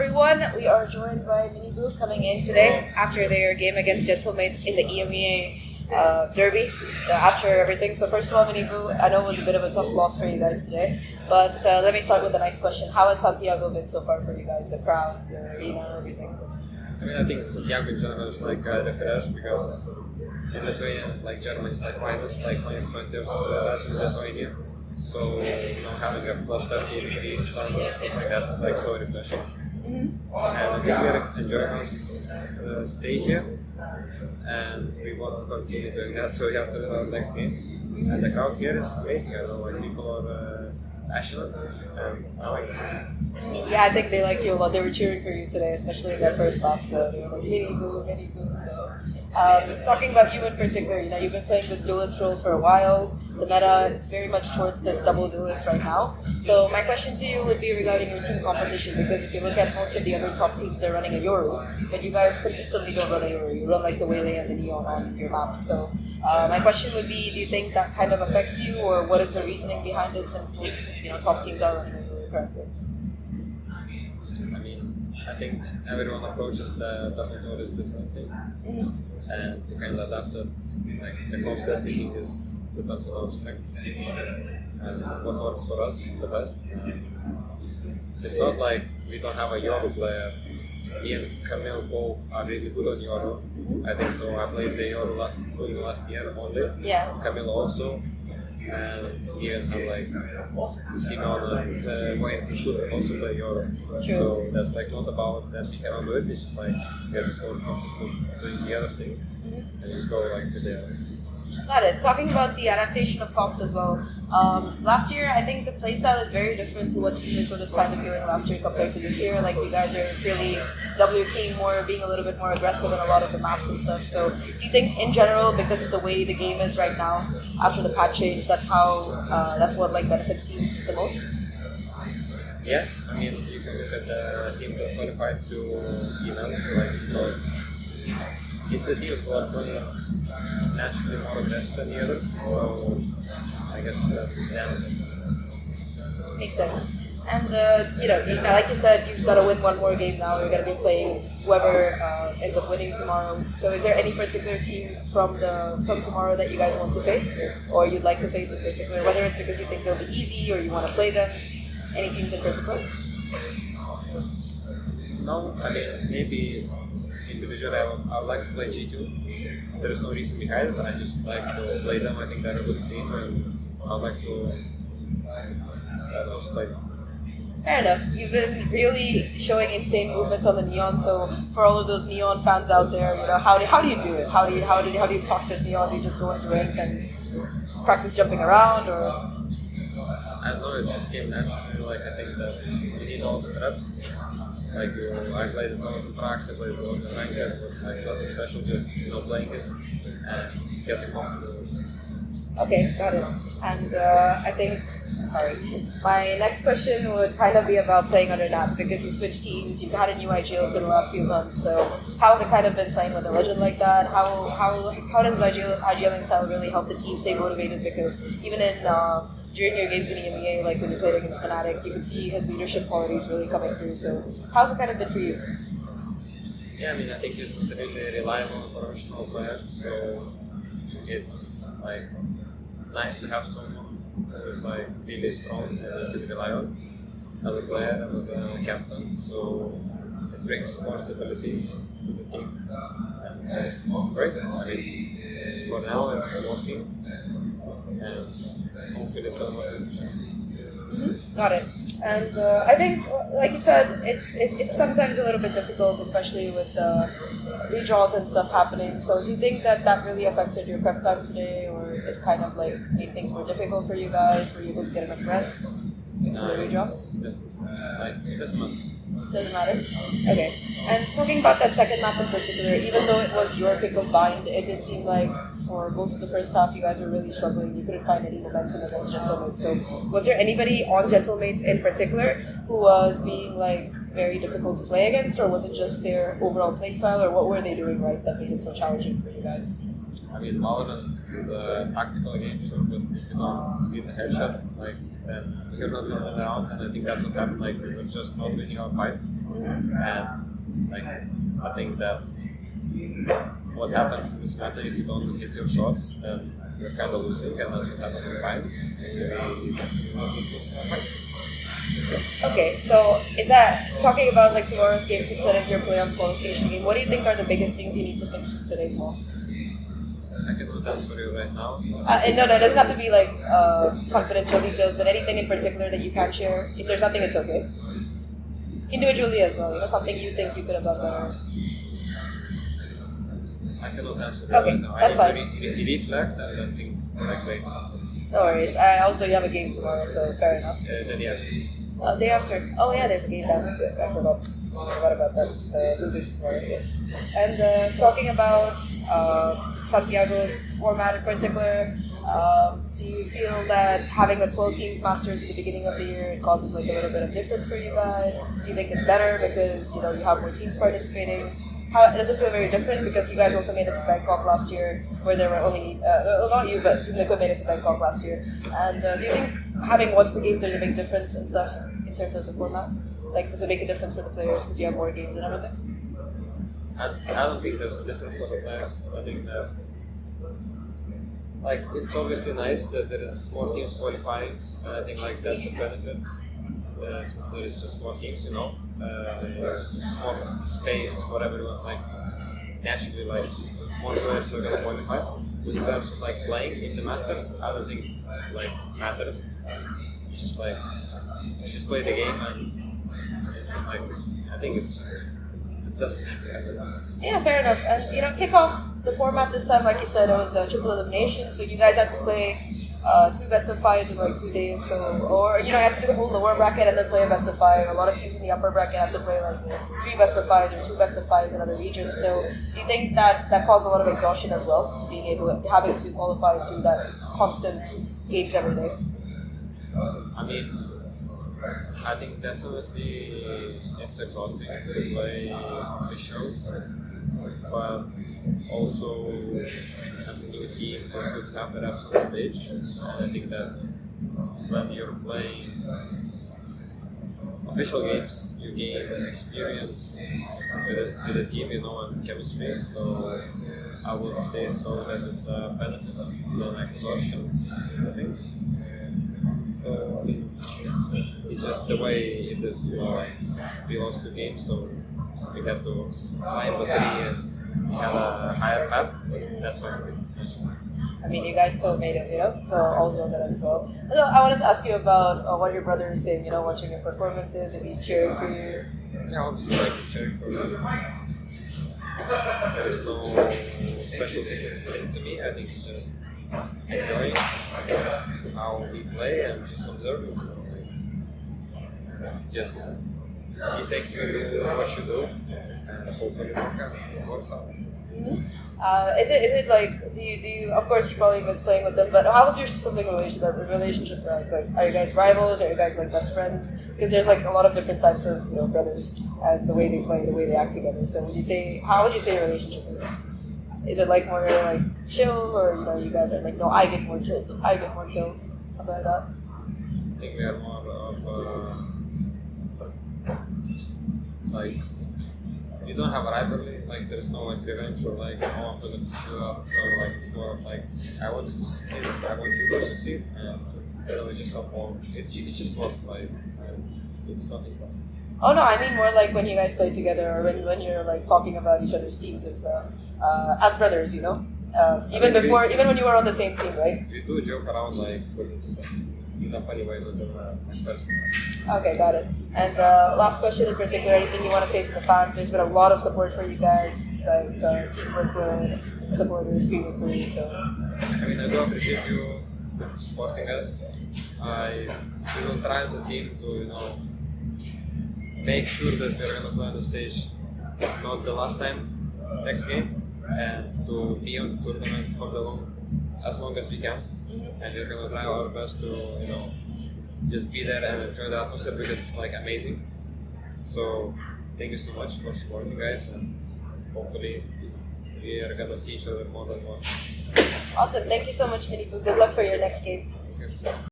everyone. We are joined by MiniBoo coming in today after their game against Gentlemates in the EMEA derby, after everything. So first of all, MiniBoo, I know it was a bit of a tough loss for you guys today, but let me start with a nice question. How has Santiago been so far for you guys, the crowd, the arena, and everything? I think Santiago in general is like refresh because in Lithuania, Germany is minus 20 or something like that in Lithuania. So, having a plus 30 degrees sun or stuff like that is so refreshing. Mm-hmm. And I think we are enjoying our stay here, and we want to continue doing that. So we have to win our next game. And the crowd here is amazing. I know, people are passionate, and I like it. Yeah, I think they like you a lot. They were cheering for you today, especially in that first lap. So they were like, MiniBoo, MiniBoo. So, talking about you in particular, you've been playing this duelist role for a while. The meta is very much towards this double duelist right now. So my question to you would be regarding your team composition, because if you look at most of the other top teams, they're running a Euro, but you guys consistently don't run a Euro. You run the Waylay and the Neon on your maps. So my question would be, do you think that kind of affects you, or what is the reasoning behind it, since most top teams are running a Euro currently? I think everyone approaches the double duelist differently, and we kind of adapted. The concept being is depends on our strengths and what works for us the best. It's not like we don't have a Euro player. Me and Camille both are really good on Euro. I think so. I played the Euro fully last year only. Yeah. Camille also. And even have Simon and Wayne could also play Euro. True. So that's not about that we cannot do it, it's just we are just more comfortable doing the other thing and just go to there. Got it. Talking about the adaptation of comps as well. Last year, I think the playstyle is very different to what Team Liquid was kind of doing last year compared to this year. You guys are really WKing more, being a little bit more aggressive in a lot of the maps and stuff. So, do you think in general, because of the way the game is right now, after the patch change, that's what benefits teams the most? Yeah, you can look at the teams that qualified to EMEA, it's the teams who are going naturally more aggressive than the others, so I guess that's the answer. Makes sense. And, like you said, you've got to win one more game now. You're going to be playing whoever ends up winning tomorrow. So is there any particular team from tomorrow that you guys want to face, or you'd like to face in particular, whether it's because you think they'll be easy or you want to play them? Any teams in particular? No, maybe individually I would like to play G2. There is no reason behind it, I just like to play them. I think they're a good team, and I would like to just play them. Fair enough. You've been really showing insane movements on the Neon. So for all of those Neon fans out there, how do you do it? How do you practice Neon? Do you just go into ranks and practice jumping around, or? I don't know. It just came naturally. I think that you need all the reps. I played it on the tracks, I played it on the ranked, nothing special, just playing it and getting comfortable. Okay, got it. And my next question would kind of be about playing under Nats, because you switched teams, you've had a new IGL for the last few months, so how has it kind of been playing with a legend like that? How does IGLing style really help the team stay motivated? Because even during your games in EMEA, when you played against Fnatic, you could see his leadership qualities really coming through. So how's it kind of been for you? Yeah, I think he's really reliable professional player, so it's nice to have someone who is really strong and you can rely on as a player and as a captain. So it brings more stability to the team, and it's just great. For now it's working, and hopefully it's going to work in the future. Got it. And I think, like you said, it's sometimes a little bit difficult, especially with the redraws and stuff happening. So do you think that really affected your prep time today, or it kind of made things more difficult for you guys? Were you able to get enough rest into the redraw? It doesn't matter. Doesn't matter? Okay. And talking about that second map in particular, even though it was your pick of Bind, it did seem like for most of the first half you guys were really struggling. You couldn't find any momentum against Gentlemates. So was there anybody on Gentlemates in particular who was being very difficult to play against, or was it just their overall playstyle, or what were they doing right that made it so challenging for you guys? Valorant is a tactical game, sure, but if you don't get the headshot, then you're not going to win the round, and I think that's what happened. We were just not winning our fight. And like I think that's what happens in this matter. If you don't hit your shots, then you're kind of losing, and that's what happened in five. We just losing our fights. Okay, so is that talking about like tomorrow's game since that is your playoffs qualification game? What do you think are the biggest things you need to fix from today's loss? I cannot answer you right now. And no, it doesn't have to be like confidential details, but anything in particular that you can share. If there's nothing, it's okay. Individually as well, something you think you could have done better. I cannot answer you Okay, right now. that's I fine. need to reflect and then think correctly. No worries. Also, you have a game tomorrow, so fair enough. Then yeah. Day after. Oh yeah, there's a game down. I forgot about that. It's the losers tomorrow, yes. And talking about Santiago's format in particular, do you feel that having a 12 teams Masters at the beginning of the year causes like a little bit of difference for you guys? Do you think it's better because you have more teams participating? Does it feel very different because you guys also made it to Bangkok last year, where there were only not you, but Team Liquid made it to Bangkok last year? And do you think having watched the games, there's a big difference and stuff in terms of the format? Like, does it make a difference for the players because you have more games and everything? I don't think there's a difference for the players. I think that like it's obviously nice that there is more teams qualifying, and I think like that's a benefit since there is just more teams, just more space for everyone. Like naturally, like more players are gonna qualify. But in terms of like playing in the Masters, I don't think like matters. It's just play the game, and it's not like I think it's just it doesn't matter. Yeah, fair enough. And kick off the format this time, like you said, it was a triple elimination, so you guys had to play 2 best of 5s in like 2 days. Or you had to do the whole lower bracket and then play a best of 5. A lot of teams in the upper bracket had to play like 3 best of 5s or 2 best of 5s in other regions. So do you think that caused a lot of exhaustion as well, having to qualify through that constant games every day? I mean, I think definitely it's exhausting to play officials, but also as a new team, it's good to have perhaps on the stage. And I think that when you're playing official games, you gain experience with the team, and chemistry. So I would say so that it's a benefit than exhaustion, I think. So I mean, it's just the way it is. We lost 2 games, so we had to climb the tree and we had a higher path. But that's why it's special. I mean, you guys still made it, so all's well done as well. So I wanted to ask you about what your brother is saying, watching your performances. Is he cheering for you? Yeah, obviously, like he's cheering for me. There is no special thing that he's saying to me. I think he's just enjoying how we play and just observing. Just he's saying you what you do, and hopefully it works out. Mm-hmm. Is it like do you of course you probably miss playing with them, but how was your sibling relationship like? Are you guys rivals? Are you guys like best friends? Because there's like a lot of different types of brothers and the way they play, the way they act together. So how would you say your relationship is? Is it like more like chill, or you guys are like, no, I get more kills, something like that? I think we are more of like we don't have a rivalry. Like there's no like revenge or like I'm gonna push you up. So like it's more of like I want you to succeed, I want you to succeed, and it's just support. It's just not like it's nothing personal. Oh no, I mean more like when you guys play together, or when you're like talking about each other's teams and stuff, as brothers, even when you were on the same team, right? We do joke around like, but it's in a funny way, not in a personal way. Okay, got it. And last question in particular, anything you want to say to the fans? There's been a lot of support for you guys, like teamwork with supporters, screaming for you. So I mean, I do appreciate you supporting us. We will try as a team to make sure that we're going to play on the stage not the last time, next game, and to be on the tournament for as long as we can. Mm-hmm. And we're going to try our best to, just be there and enjoy the atmosphere because it's like amazing. So thank you so much for supporting guys, and hopefully we are going to see each other more and more. Awesome. Thank you so much, MiniBoo. Good luck for your next game. Thank you.